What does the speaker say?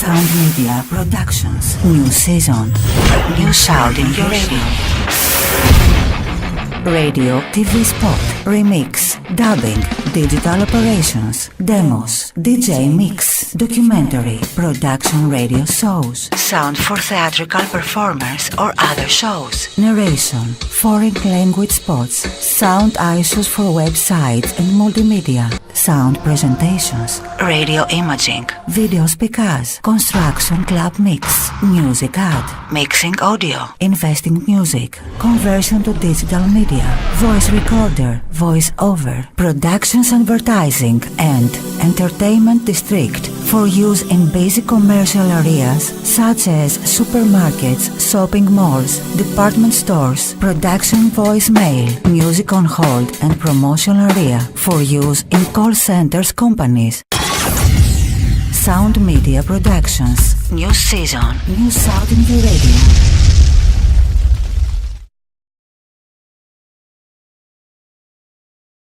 SOUNDMEDIA Productions. New season. New sound in your radio. Radio, TV spot, remix, dubbing, digital operations, demos, DJ mix, documentary, production radio shows, sound for theatrical performers or other shows, narration, foreign language spots, sound issues for websites and multimedia, sound presentations, radio imaging, video speakers, construction club mix, music ad, mixing audio, investing music, conversion to digital media, voice recorder, voice over, productions advertising and entertainment district for use in basic commercial areas such as supermarkets, shopping malls, department stores, production voicemail, music on hold and promotion area for use in call centers companies. Sound Media Productions. New season. New sound in the radio.